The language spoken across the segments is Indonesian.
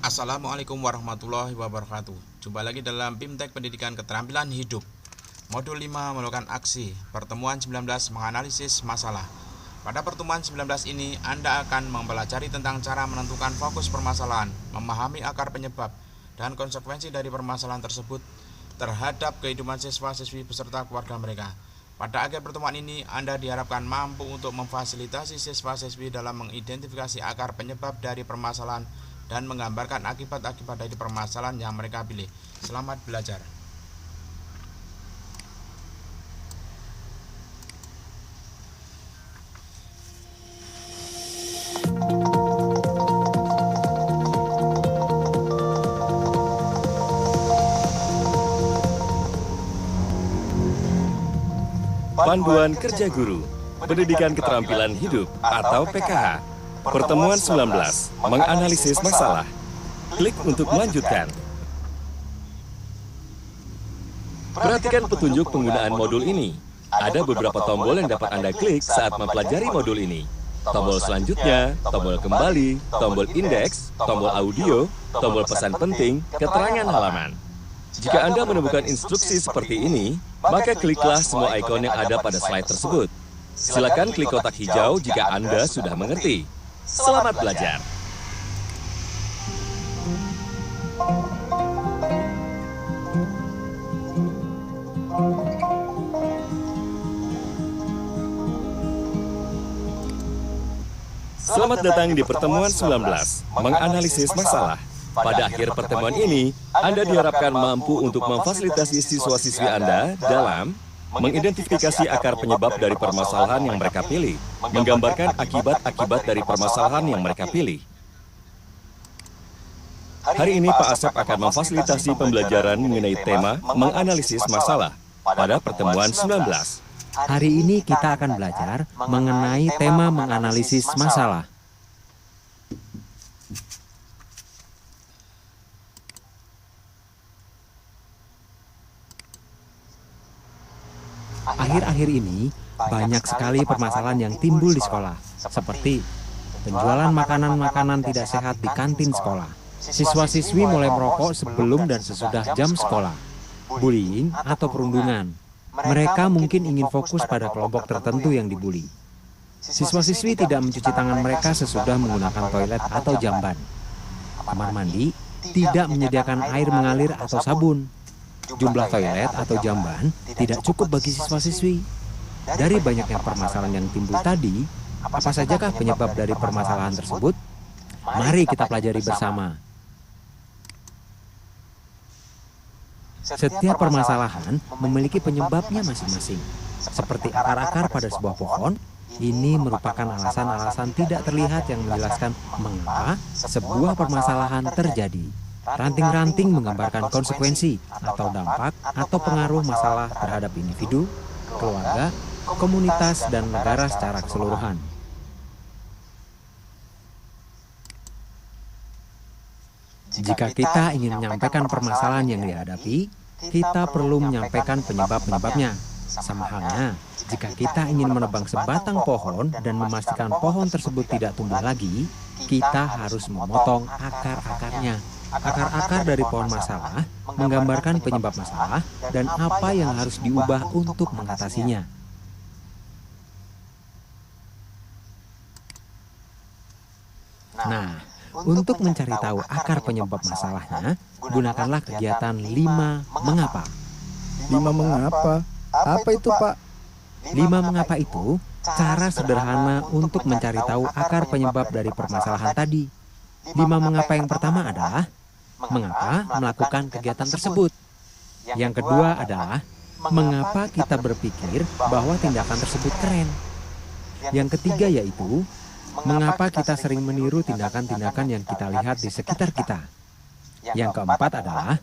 Assalamualaikum warahmatullahi wabarakatuh. Jumpa lagi dalam BIMTEK Pendidikan Keterampilan Hidup. Modul 5 melakukan aksi. Pertemuan 19 menganalisis masalah. Pada pertemuan 19 ini Anda akan mempelajari tentang cara menentukan fokus permasalahan, memahami akar penyebab dan konsekuensi dari permasalahan tersebut terhadap kehidupan siswa-siswi beserta keluarga mereka. Pada akhir pertemuan ini Anda diharapkan mampu untuk memfasilitasi siswa-siswi dalam mengidentifikasi akar penyebab dari permasalahan dan menggambarkan akibat-akibat dari permasalahan yang mereka pilih. Selamat belajar. Panduan Kerja Guru, Pendidikan Keterampilan Hidup atau PKH. Pertemuan 19, menganalisis masalah. Klik untuk melanjutkan. Perhatikan petunjuk penggunaan modul ini. Ada beberapa tombol yang dapat Anda klik saat mempelajari modul ini. Tombol selanjutnya, tombol kembali, tombol indeks, tombol audio, tombol pesan penting, keterangan halaman. Jika Anda menemukan instruksi seperti ini, maka kliklah semua ikon yang ada pada slide tersebut. Silakan klik kotak hijau jika Anda sudah mengerti. Selamat belajar. Selamat datang di pertemuan 19, menganalisis masalah. Pada akhir pertemuan ini, Anda diharapkan mampu untuk memfasilitasi siswa-siswi Anda dalam mengidentifikasi akar penyebab dari permasalahan yang mereka pilih, menggambarkan akibat-akibat dari permasalahan yang mereka pilih. Hari ini Pak Asep akan memfasilitasi pembelajaran mengenai tema menganalisis masalah pada pertemuan 19. Hari ini kita akan belajar mengenai tema menganalisis masalah. Akhir-akhir ini, banyak sekali permasalahan yang timbul di sekolah, seperti penjualan makanan-makanan tidak sehat di kantin sekolah. Siswa-siswi mulai merokok sebelum dan sesudah jam sekolah. Bullying atau perundungan. Mereka mungkin ingin fokus pada kelompok tertentu yang dibully. Siswa-siswi tidak mencuci tangan mereka sesudah menggunakan toilet atau jamban. Kamar mandi tidak menyediakan air mengalir atau sabun. Jumlah toilet atau jamban tidak cukup bagi siswa-siswi. Dari banyaknya permasalahan yang timbul tadi, apa sajakah penyebab dari permasalahan tersebut? Mari kita pelajari bersama. Setiap permasalahan memiliki penyebabnya masing-masing. Seperti akar-akar pada sebuah pohon, ini merupakan alasan-alasan tidak terlihat yang menjelaskan mengapa sebuah permasalahan terjadi. Ranting-ranting menggambarkan konsekuensi atau dampak atau pengaruh masalah terhadap individu, keluarga, komunitas, dan negara secara keseluruhan. Jika kita ingin menyampaikan permasalahan yang dihadapi, kita perlu menyampaikan penyebab-penyebabnya. Sama halnya, jika kita ingin menebang sebatang pohon dan memastikan pohon tersebut tidak tumbuh lagi, kita harus memotong akar-akarnya. Akar-akar dari pohon masalah menggambarkan penyebab masalah dan apa yang harus diubah untuk mengatasinya. Nah, untuk mencari tahu akar penyebab masalahnya, gunakanlah kegiatan 5 mengapa. 5 mengapa? Apa itu, Pak? 5 mengapa itu cara sederhana untuk mencari tahu akar penyebab dari permasalahan tadi. 5 mengapa yang pertama adalah mengapa melakukan kegiatan tersebut. Yang kedua adalah mengapa kita berpikir bahwa tindakan tersebut keren. Yang ketiga yaitu mengapa kita sering meniru tindakan-tindakan yang kita lihat di sekitar kita. Yang keempat adalah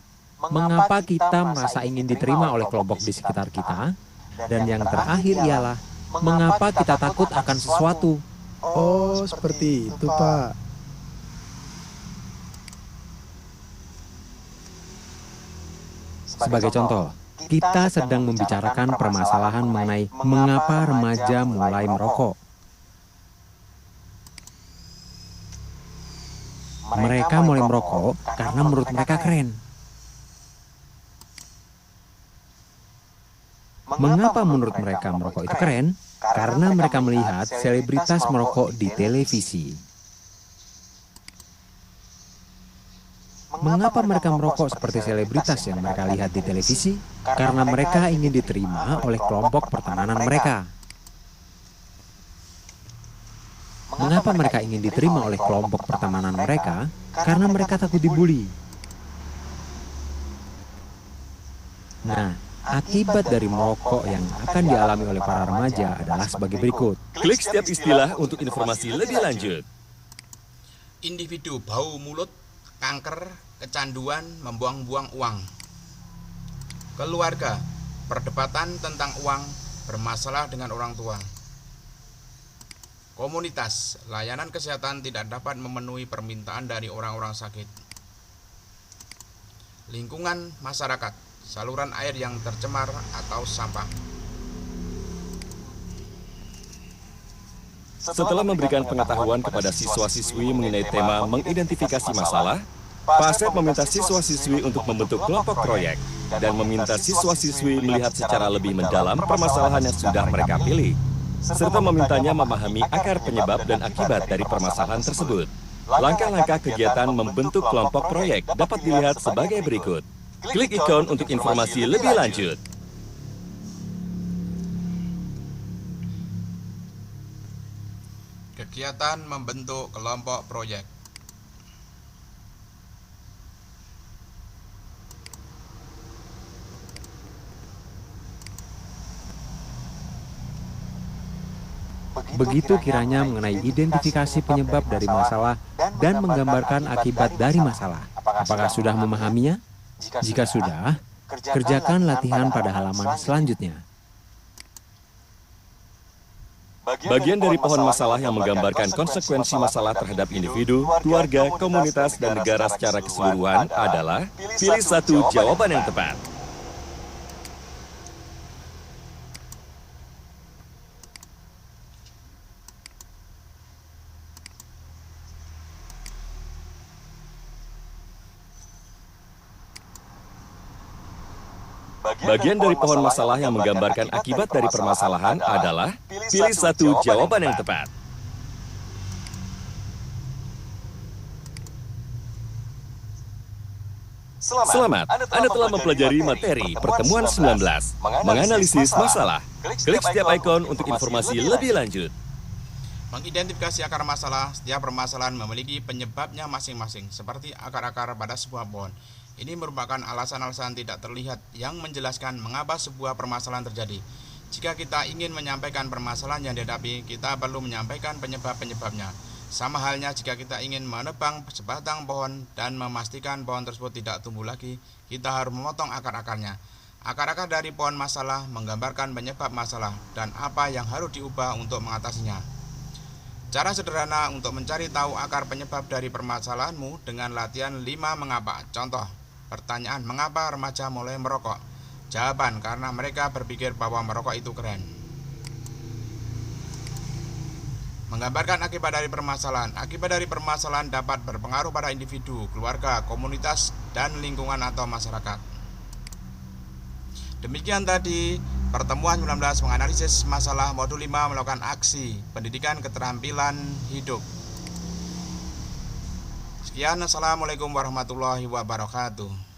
mengapa kita merasa ingin diterima oleh kelompok di sekitar kita. Dan yang terakhir ialah mengapa kita takut akan sesuatu. Oh, seperti itu, Pak. Sebagai contoh, kita sedang membicarakan permasalahan mengenai mengapa remaja mulai merokok. Mereka mulai merokok karena menurut mereka keren. Mengapa menurut mereka merokok itu keren? Karena mereka melihat selebritas merokok di televisi. Mengapa mereka merokok seperti selebritas yang mereka lihat di televisi? Karena mereka ingin diterima oleh kelompok pertemanan mereka. Mengapa mereka ingin diterima oleh kelompok pertemanan mereka? Karena mereka takut dibully. Nah, akibat dari merokok yang akan dialami oleh para remaja adalah sebagai berikut. Klik setiap istilah untuk informasi lebih lanjut. Individu bau mulut, kanker, kecanduan, membuang-buang uang. Keluarga, perdebatan tentang uang, bermasalah dengan orang tua. Komunitas, layanan kesehatan tidak dapat memenuhi permintaan dari orang-orang sakit. Lingkungan masyarakat, saluran air yang tercemar atau sampah. Setelah memberikan pengetahuan kepada siswa-siswi mengenai tema mengidentifikasi masalah, Pak Asep meminta siswa-siswi untuk membentuk kelompok proyek dan meminta siswa-siswi melihat secara lebih mendalam permasalahan yang sudah mereka pilih, serta memintanya memahami akar penyebab dan akibat dari permasalahan tersebut. Langkah-langkah kegiatan membentuk kelompok proyek dapat dilihat sebagai berikut. Klik ikon untuk informasi lebih lanjut. Kegiatan membentuk kelompok proyek. Begitu kiranya mengenai identifikasi penyebab dari masalah dan menggambarkan akibat dari masalah. Apakah sudah memahaminya? Jika sudah, kerjakan latihan pada halaman selanjutnya. Bagian dari pohon masalah yang menggambarkan konsekuensi masalah terhadap individu, keluarga, komunitas, dan negara secara keseluruhan adalah pilih satu jawaban yang tepat. Bagian dari pohon masalah yang menggambarkan akibat dari permasalahan adalah pilih satu jawaban yang tepat. Selamat, Anda telah mempelajari materi pertemuan 19, menganalisis masalah. Klik setiap ikon untuk informasi lebih lanjut. Mengidentifikasi akar masalah, setiap permasalahan memiliki penyebabnya masing-masing, seperti akar-akar pada sebuah pohon. Ini merupakan alasan-alasan tidak terlihat yang menjelaskan mengapa sebuah permasalahan terjadi. Jika kita ingin menyampaikan permasalahan yang dihadapi, kita perlu menyampaikan penyebab-penyebabnya. Sama halnya jika kita ingin menebang sebatang pohon dan memastikan pohon tersebut tidak tumbuh lagi, kita harus memotong akar-akarnya. Akar-akar dari pohon masalah menggambarkan penyebab masalah dan apa yang harus diubah untuk mengatasinya. Cara sederhana untuk mencari tahu akar penyebab dari permasalahanmu dengan latihan 5 mengapa. Contoh, pertanyaan, mengapa remaja mulai merokok? Jawaban, karena mereka berpikir bahwa merokok itu keren. Menggambarkan akibat dari permasalahan. Akibat dari permasalahan dapat berpengaruh pada individu, keluarga, komunitas, dan lingkungan atau masyarakat. Demikian tadi pertemuan 19 menganalisis masalah modul 5 melakukan aksi pendidikan keterampilan hidup. Sekian, assalamualaikum warahmatullahi wabarakatuh.